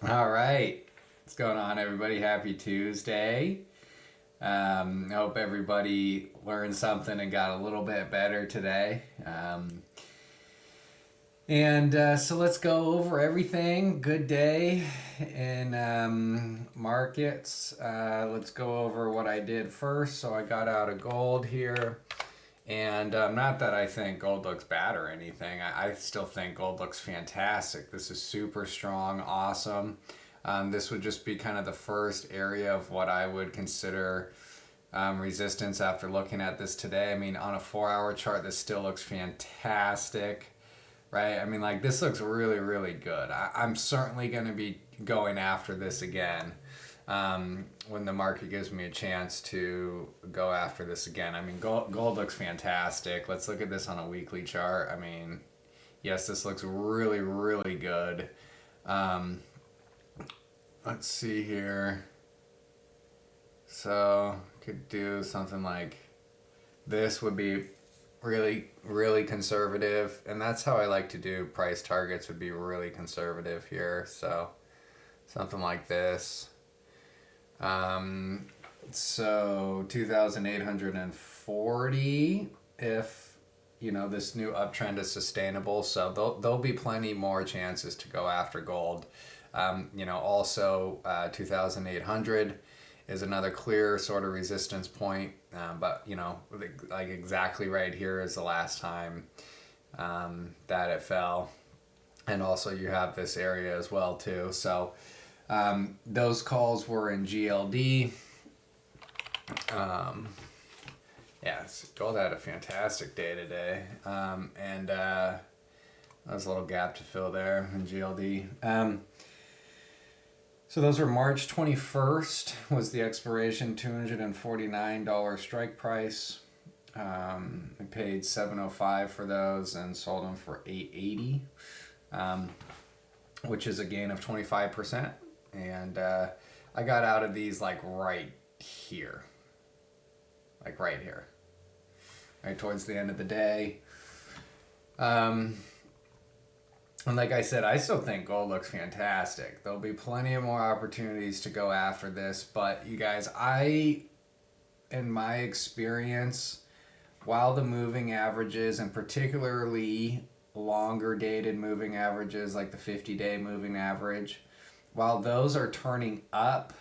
All right. What's going on, everybody? Happy Tuesday. I hope everybody learned something and got a little bit better today. So let's go over everything. Good day in markets. Let's go over what I did first. So I got out of gold here. And not that I think gold looks bad or anything. I still think gold looks fantastic. This is super strong, awesome. This would just be kind of the first area of what I would consider resistance after looking at this today. I mean, on a 4-hour chart, this still looks fantastic, right? I mean, like, this looks really, really good. I'm certainly going to be going after this again. When the market gives me a chance to go after this again. I mean, gold looks fantastic. Let's look at this on a weekly chart. I mean, yes, this looks really, really good. Let's see here. So, could do something like this would be really, really conservative. And that's how I like to do price targets, would be really conservative here. So, something like this. So 2,840 if, this new uptrend is sustainable. So there'll be plenty more chances to go after gold. Also 2,800 is another clear sort of resistance point. But, like exactly right here is the last time that it fell. And also you have this area as well too. So those calls were in GLD. Gold had a fantastic day today. That was a little gap to fill there in GLD. So those were March 21st was the expiration, $249 strike price. I paid $705 for those and sold them for $880, which is a gain of 25%. And I got out of these like right here, right towards the end of the day. And like I said, I still think gold looks fantastic. There'll be plenty of more opportunities to go after this, but you guys, in my experience, while the moving averages, and particularly longer dated moving averages like the 50-day moving average, while those are turning up,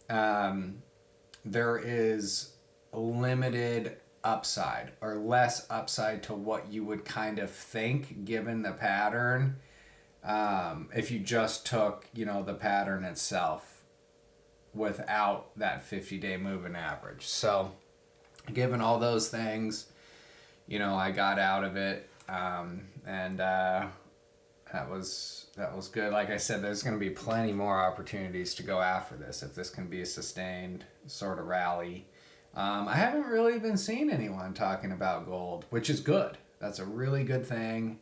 there is limited upside or less upside to what you would kind of think given the pattern, if you just took, the pattern itself without that 50-day moving average. So given all those things, I got out of it, that was good. Like I said, there's going to be plenty more opportunities to go after this if this can be a sustained sort of rally. I haven't really been seeing anyone talking about gold, which is good. That's a really good thing.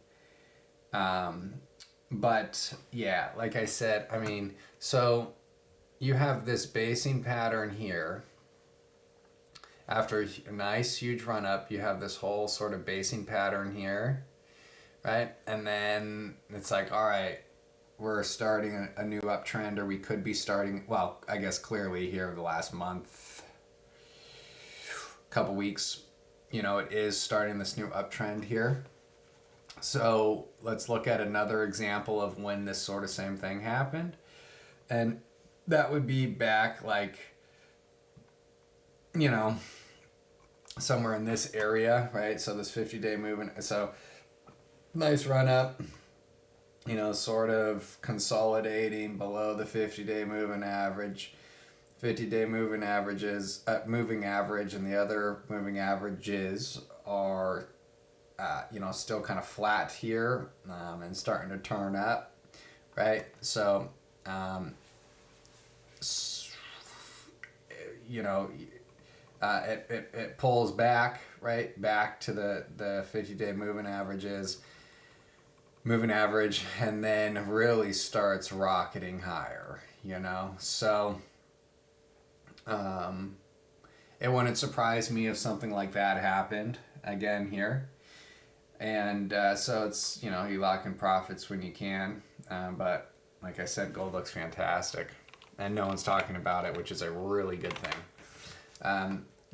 But yeah, like I said, I mean, so you have this basing pattern here. After a nice huge run up, you have this whole sort of basing pattern here. Right? And then it's like, all right, we're starting a new uptrend, or we could be starting, well, I guess clearly here the last month, couple weeks, it is starting this new uptrend here. So let's look at another example of when this sort of same thing happened. And that would be back like, somewhere in this area, right? So this 50-day movement. So nice run up, sort of consolidating below the 50-day moving average. 50-day moving average, and the other moving averages are, still kind of flat here, and starting to turn up, right? So, it pulls back, right, back to the 50-day moving average, and then really starts rocketing higher, So it wouldn't surprise me if something like that happened again here. And so it's, you lock in profits when you can, but like I said, gold looks fantastic. And no one's talking about it, which is a really good thing.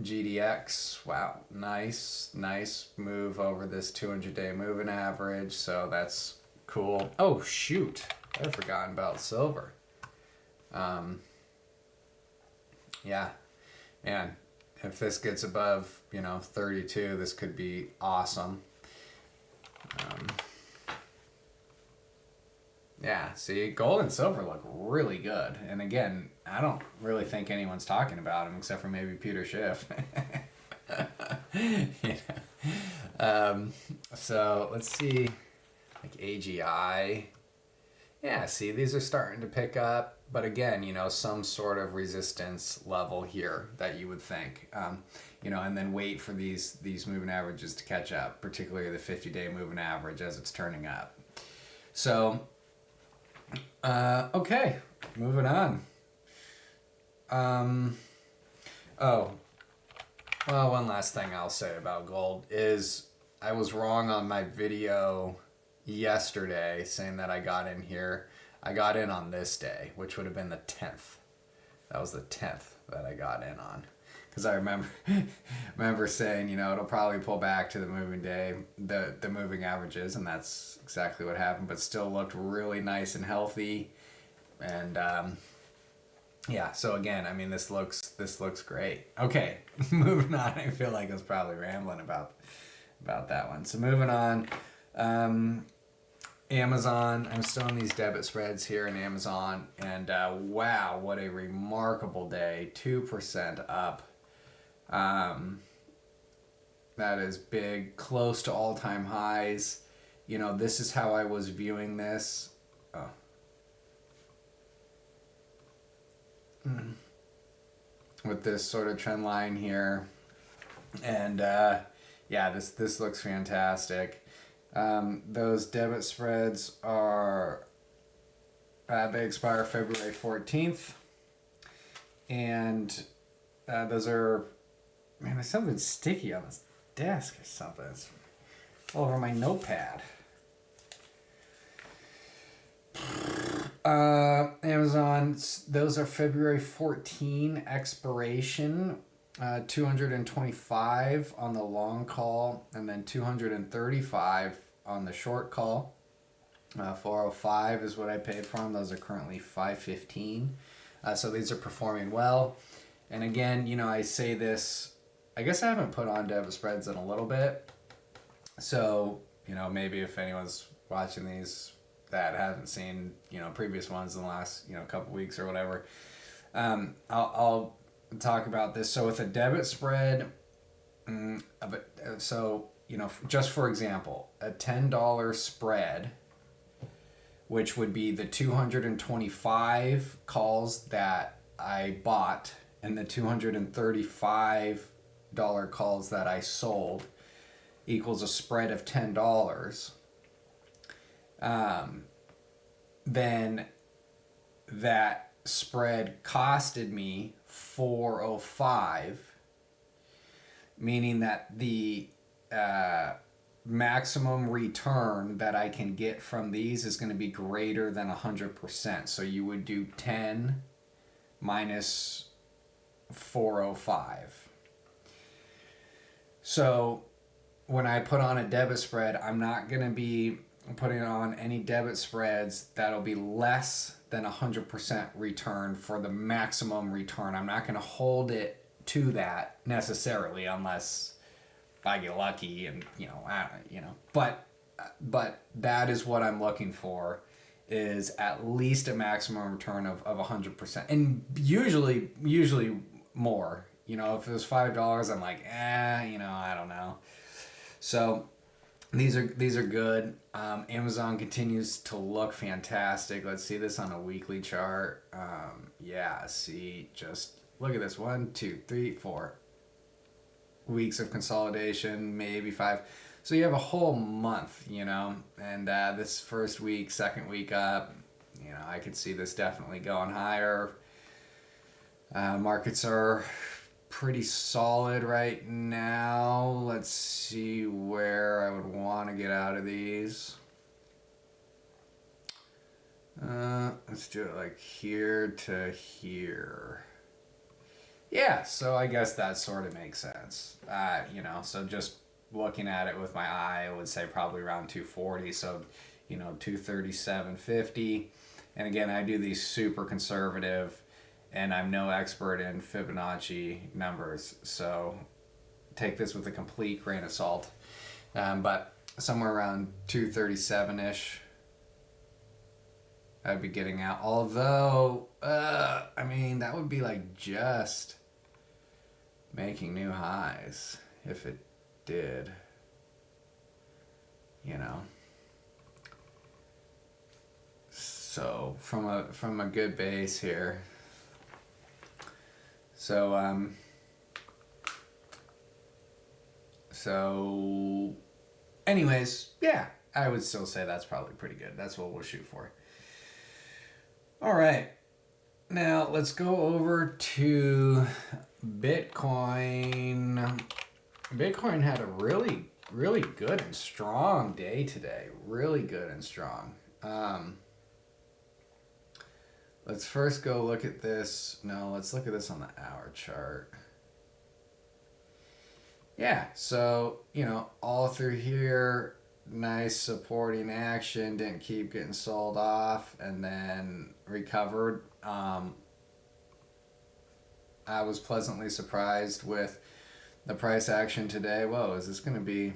GDX, wow, nice move over this 200-day moving average. So that's cool. Oh, shoot. I'd forgotten about silver. Yeah, man, if this gets above, 32, this could be awesome. Yeah, see, gold and silver look really good. And again, I don't really think anyone's talking about them except for maybe Peter Schiff. So let's see, like AGI. Yeah, see, these are starting to pick up. But again, some sort of resistance level here that you would think. And then wait for these moving averages to catch up, particularly the 50-day moving average as it's turning up. So, okay, moving on. Well, one last thing I'll say about gold is I was wrong on my video yesterday saying that I got in here. I got in on this day, which would have been the 10th. That was the 10th that I got in on. Because I remember saying, it'll probably pull back to the moving day, the moving averages, and that's exactly what happened, but still looked really nice and healthy. And yeah, so again, this looks great. Okay, moving on. I feel like I was probably rambling about that one. So moving on. Amazon, I'm still in these debit spreads here in Amazon, and wow, what a remarkable day. 2% up. That is big, close to all-time highs. This is how I was viewing this. With this sort of trend line here. And yeah, this looks fantastic. Those debit spreads are, they expire February 14th. And those are, man, there's something sticky on this desk or something. It's all over my notepad. Amazon, those are February 14 expiration. 225 on the long call, and then 235 on the short call. 405 is what I paid for them. Those are currently 515. So these are performing well. And again, I say this, I guess I haven't put on debit spreads in a little bit. So, maybe if anyone's watching these that haven't seen, previous ones in the last, couple weeks or whatever, I'll talk about this. So with a debit spread, just for example, a $10 spread, which would be the 225 calls that I bought and the $235 calls that I sold, equals a spread of $10. Then that spread costed me $405, meaning that the maximum return that I can get from these is going to be greater than 100%. So you would do 10 minus 405. So when I put on a debit spread, I'm not going to be putting on any debit spreads that'll be less than 100% return for the maximum return. I'm not going to hold it to that necessarily unless I get lucky and, but that is what I'm looking for, is at least a maximum return of 100%. And usually more, if it was $5, I'm like, I don't know. So these are good. Amazon continues to look fantastic. Let's see this on a weekly chart. Just look at this. 1, 2, 3, 4 weeks of consolidation, maybe 5. So you have a whole month, and this first week, second week up, I could see this definitely going higher. Markets are pretty solid right now. Let's see where I would want to get out of these. let's do it like here to here. Yeah, so I guess that sort of makes sense. So just looking at it with my eye, I would say probably around 240. So, 237.50. And again, I do these super conservative, and I'm no expert in Fibonacci numbers. So take this with a complete grain of salt. But somewhere around 237-ish, I'd be getting out. Although, that would be like just making new highs if it did. So from a good base here. So anyways, yeah, I would still say that's probably pretty good. That's what we'll shoot for. All right. Now let's go over to Bitcoin. Bitcoin had a really, really good and strong day today. Really good and strong. Let's first go look at this. No, let's look at this on the hour chart. Yeah, so, all through here, nice supporting action, didn't keep getting sold off, and then recovered. I was pleasantly surprised with the price action today. Whoa, is this going to be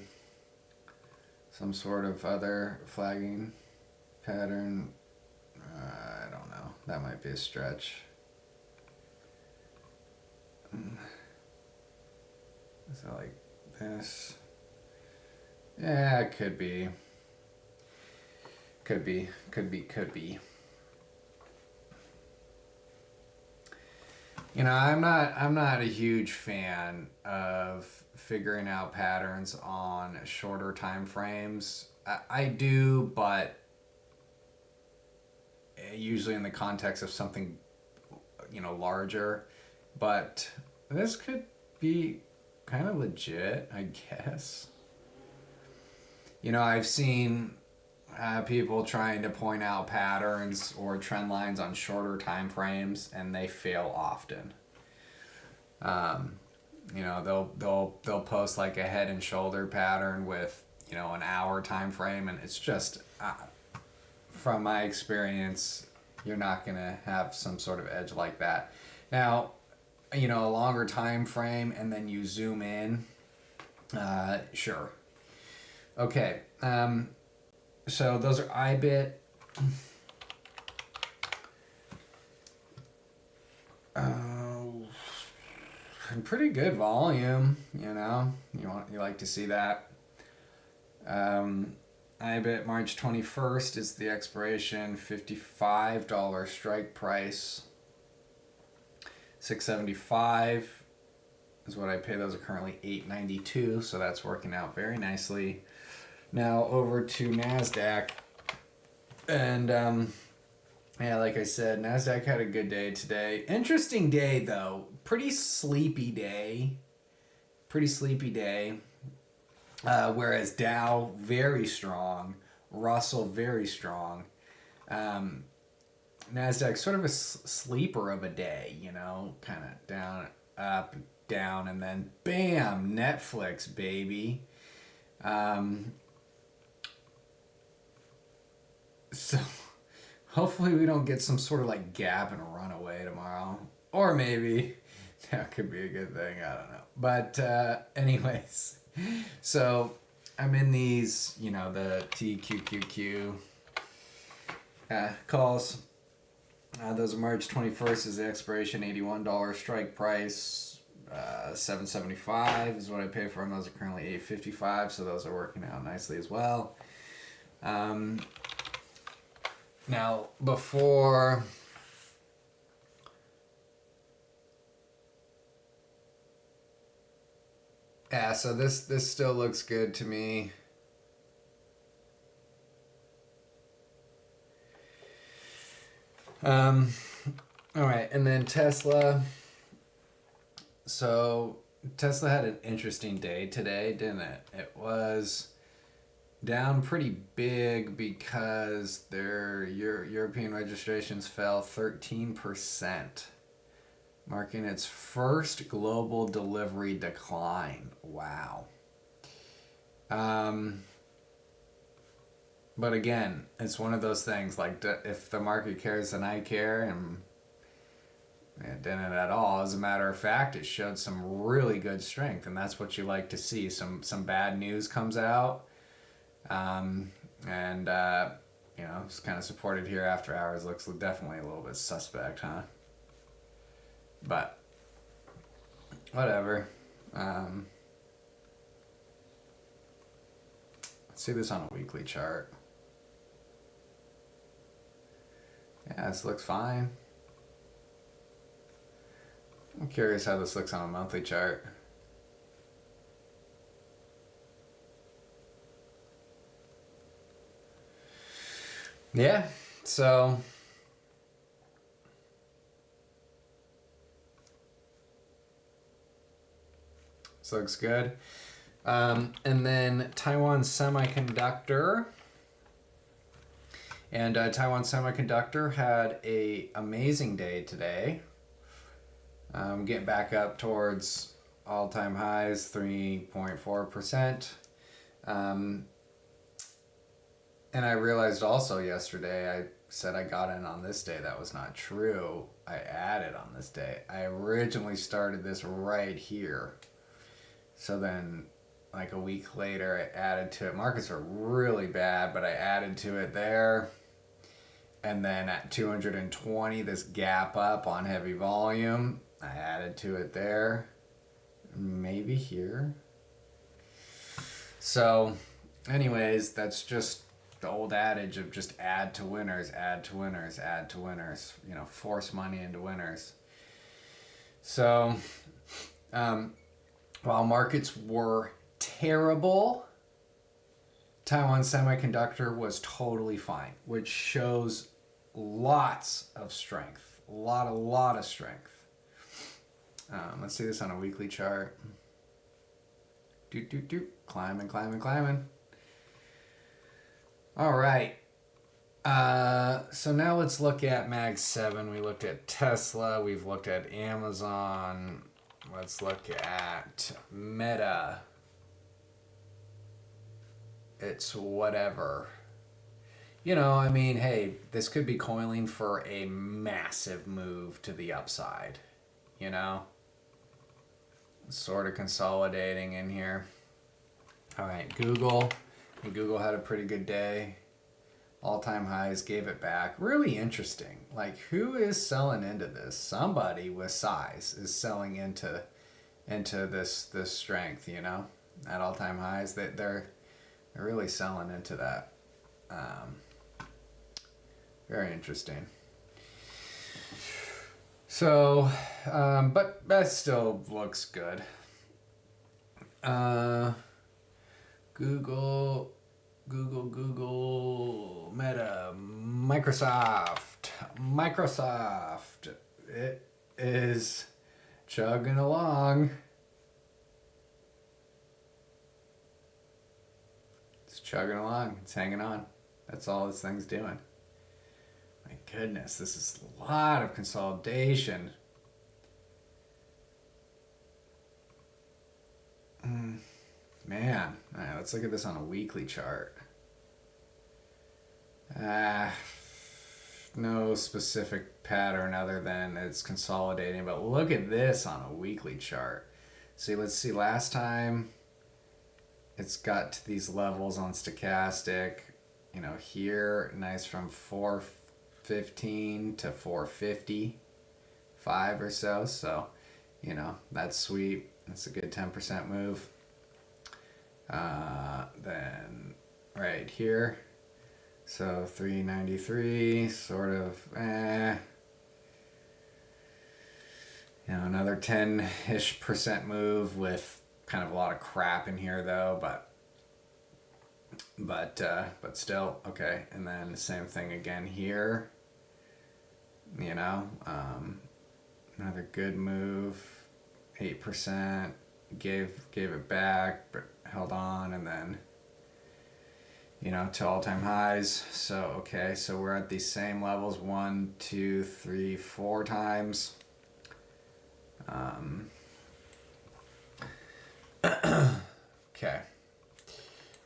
some sort of other flagging pattern? I don't know. That might be a stretch. Is it like this? Yeah, it could be. Could be. I'm not a huge fan of figuring out patterns on shorter time frames. I do, but usually in the context of something, larger. But this could be kind of legit, I guess. I've seen people trying to point out patterns or trend lines on shorter time frames, and they fail often. They'll post like a head and shoulder pattern with an hour time frame, and it's just from my experience, you're not gonna have some sort of edge like that. Now, a longer time frame, and then you zoom in. Sure. Okay. So those are IBIT. Pretty good volume, You like to see that. IBIT March 21st is the expiration, $55 strike price. $6.75 is what I pay. Those are currently $8.92, so that's working out very nicely. Now over to NASDAQ, and like I said, NASDAQ had a good day today. Interesting day though, pretty sleepy day. Whereas Dow very strong, Russell very strong. NASDAQ sort of a sleeper of a day, kind of down, up, down, and then bam, Netflix, baby. So hopefully we don't get some sort of like gap and a runaway tomorrow. Or maybe that could be a good thing. I don't know. But anyways, so I'm in these, the TQQQ calls. Those are March 21st is the expiration, $81 strike price. $7.75 is what I pay for them. Those are currently $8.55, so those are working out nicely as well. Now, before so this still looks good to me. All right, and then Tesla. So Tesla had an interesting day today, didn't it? It was down pretty big because their European registrations fell 13%, marking its first global delivery decline. Wow. But again, it's one of those things like if the market cares, then I care, and it didn't at all. As a matter of fact, it showed some really good strength, and that's what you like to see. Some bad news comes out, and it's kind of supported here after hours. Looks definitely a little bit suspect, huh? But whatever. Let's see this on a weekly chart. Yeah, this looks fine. I'm curious how this looks on a monthly chart. Yeah, so this looks good. And then Taiwan Semiconductor. And Taiwan Semiconductor had a amazing day today. Getting back up towards all-time highs, 3.4%. And I realized also yesterday, I said I got in on this day. That was not true. I added on this day. I originally started this right here. So then, like a week later, I added to it. Markets were really bad, but I added to it there. And then at 220, this gap up on heavy volume, I added to it there. Maybe here. So, anyways, that's just the old adage of just add to winners, add to winners, add to winners. Force money into winners. So, while markets were terrible, Taiwan Semiconductor was totally fine, which shows lots of strength. A lot of strength. Let's see this on a weekly chart. Climbing. All right. So now let's look at Mag 7. We looked at Tesla. We've looked at Amazon. Let's look at Meta. It's whatever. Hey, this could be coiling for a massive move to the upside. Sort of consolidating in here. All right, Google. And Google had a pretty good day. All-time highs, gave it back. Really interesting. Like, who is selling into this? Somebody with size is selling into this strength, at all-time highs. They're really selling into that. Very interesting. So, but that still looks good. Google, Meta, Microsoft. It is chugging along. It's chugging along. It's hanging on. That's all this thing's doing. My goodness, this is a lot of consolidation. Man, all right, let's look at this on a weekly chart. No specific pattern other than it's consolidating, but look at this on a weekly chart. See, let's see, last time it's got to these levels on stochastic, here, nice from 415 to 455 or so. So, that's sweet. That's a good 10% move. Then right here, so 393, sort of, another 10-ish% move with kind of a lot of crap in here though, but still okay. And then the same thing again here, another good move, 8%, gave it back, but held on, and then to all-time highs. So, okay, so we're at these same levels, 1, 2, 3, 4 times. Okay.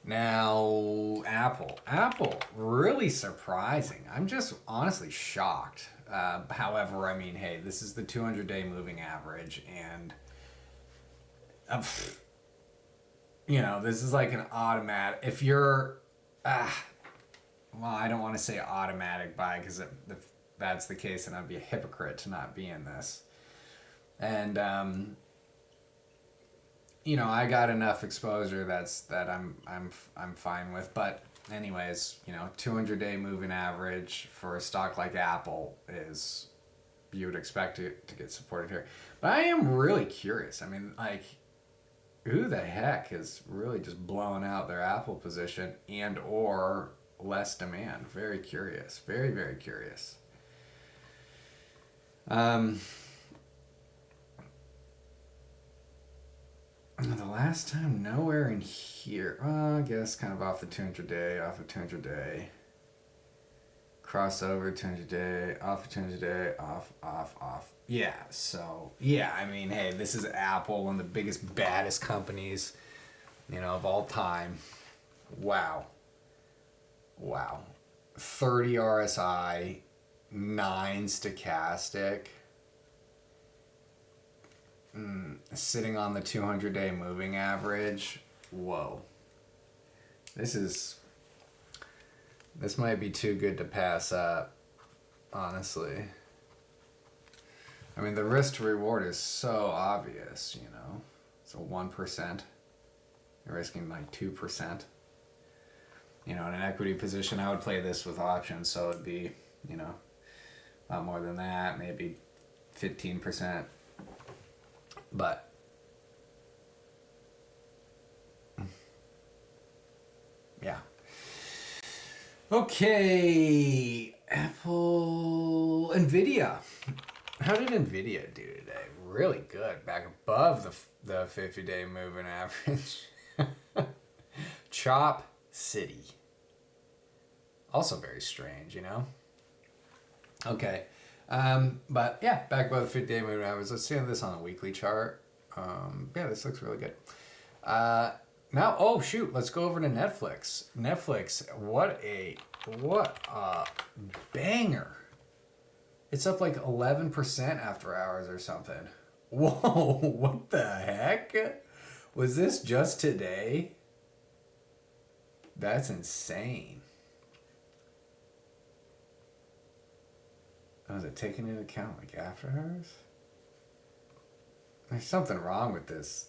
Now, Apple, really surprising. I'm just honestly shocked. However, I mean, hey, this is the 200-day moving average, and this is like an automatic. If you're, well, I don't want to say automatic buy, because if that's the case, then I'd be a hypocrite to not be in this. And I got enough exposure that I'm fine with. But anyways, 200-day moving average for a stock like Apple is, you would expect it to get supported here. But I am really curious. I mean, like, who the heck is really just blowing out their Apple position and or less demand? Very curious. Very, very curious. The last time, nowhere in here. I guess kind of off the 200-day, off of 200-day. Crossover 200-day, off of 200-day, off. Yeah, so, yeah, I mean, hey, this is Apple, one of the biggest, baddest companies, of all time. Wow. 30 RSI, 9 stochastic. Sitting on the 200-day moving average. Whoa. This might be too good to pass up, honestly. I mean, the risk to reward is so obvious, It's a 1%. You're risking like 2%. In an equity position, I would play this with options, so it'd be, a lot more than that, maybe 15%. But yeah. Okay, Apple, Nvidia. How did Nvidia do today? Really good, back above the 50-day moving average. Chop City. Also very strange, Okay. But yeah, back above the 50-day moving average. Let's see this on a weekly chart. Yeah, this looks really good. Now, oh shoot, let's go over to Netflix. Netflix, what a banger. It's up like 11% after hours or something. Whoa, what the heck? Was this just today? That's insane. Oh, is it taking into account like after hours? There's something wrong with this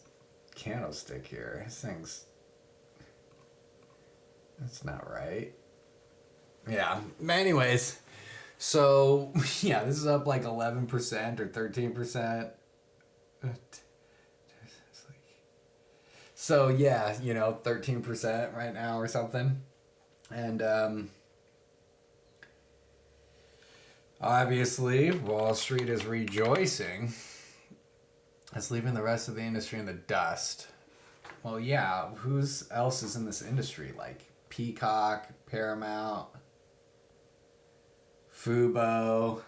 candlestick here. This thing's... That's not right. Yeah, anyways. So, yeah, this is up like 11% or 13%. So, yeah, 13% right now or something. And, obviously, Wall Street is rejoicing. It's leaving the rest of the industry in the dust. Well, yeah, who's else is in this industry? Like Peacock, Paramount, Fubo,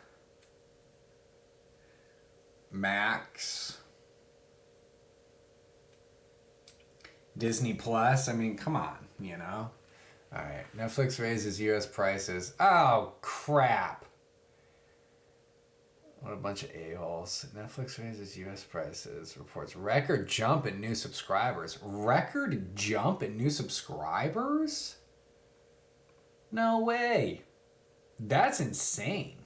Max, Disney Plus. I mean, come on, All right, Netflix raises U.S. prices. Oh, crap. What a bunch of a-holes. Netflix raises U.S. prices. Reports record jump in new subscribers. Record jump in new subscribers? No way. That's insane.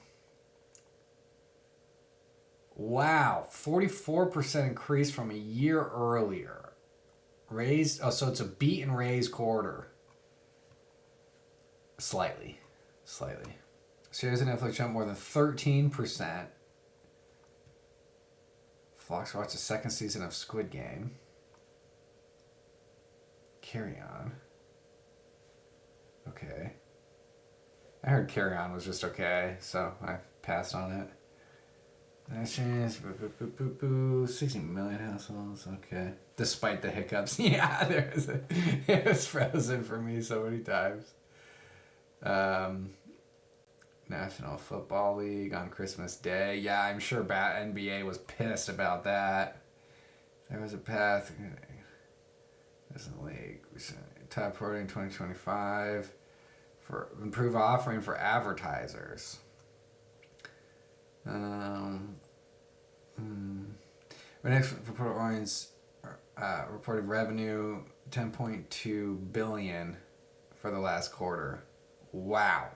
Wow. 44% increase from a year earlier. Raised. Oh, so it's a beat and raise quarter. Slightly. Shares in Netflix jump more than 13%. Fox watched the second season of Squid Game. Carry On. Okay. I heard Carry On was just okay, so I passed on it. Nations, 60 million households. Okay. Despite the hiccups. Yeah, it was frozen for me so many times. National Football League on Christmas Day. Yeah, I'm sure NBA was pissed about that. There was a path. There's a league. Top priority in 2025 for improve offering for advertisers. Next reported revenue 10.2 billion for the last quarter. Wow.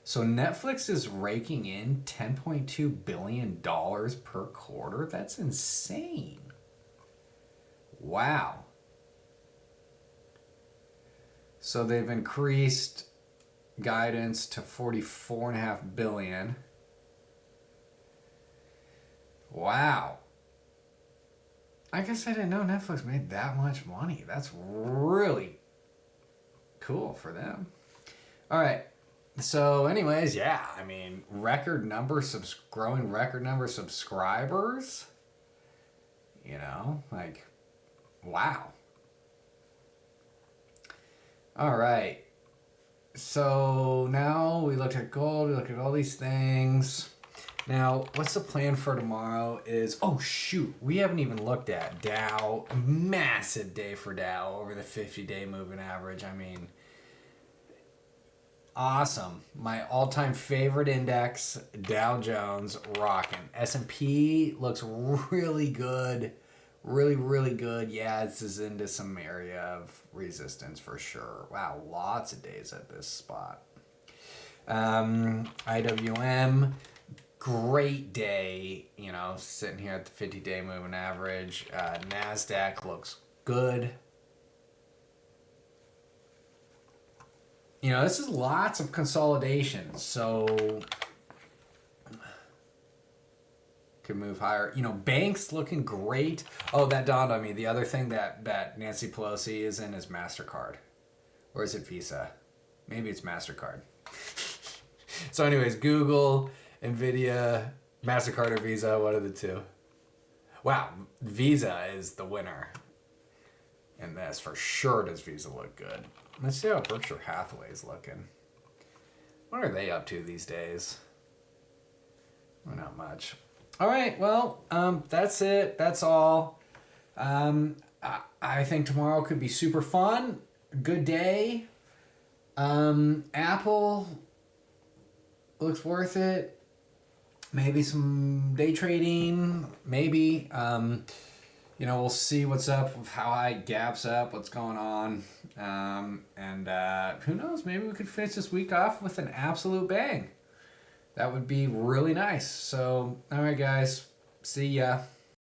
So Netflix is raking in $10.2 billion per quarter? That's insane. Wow. So they've increased guidance to $44.5 billion. Wow. I guess I didn't know Netflix made that much money. That's really cool for them. All right. So anyways, yeah, I mean, growing record number subscribers. You know, like, wow. All right. So now we looked at gold, we looked at all these things. Now, what's the plan for tomorrow is, oh shoot, we haven't even looked at Dow. Massive day for Dow over the 50-day moving average. I mean, awesome. My all-time favorite index, Dow Jones, rocking. S&P looks really good. Really, really good. Yeah, this is into some area of resistance for sure. Wow, lots of days at this spot. IWM, great day, you know, sitting here at the 50-day moving average. NASDAQ looks good. You know, this is lots of consolidation, so could move higher. You know, banks looking great. Oh, that dawned on me. The other thing that Nancy Pelosi is in is MasterCard. Or is it Visa? Maybe it's MasterCard. So anyways, Google, NVIDIA, MasterCard or Visa, one of the two. Wow, Visa is the winner. And this for sure does Visa look good. Let's see how Berkshire Hathaway's looking. What are they up to these days? Well, not much. All right, well, that's it. That's all. I think tomorrow could be super fun. Good day. Apple looks worth it. Maybe some day trading. Maybe. You know, we'll see what's up, how high it gaps up, what's going on. And who knows, maybe we could finish this week off with an absolute bang. That would be really nice. So, all right, guys. See ya.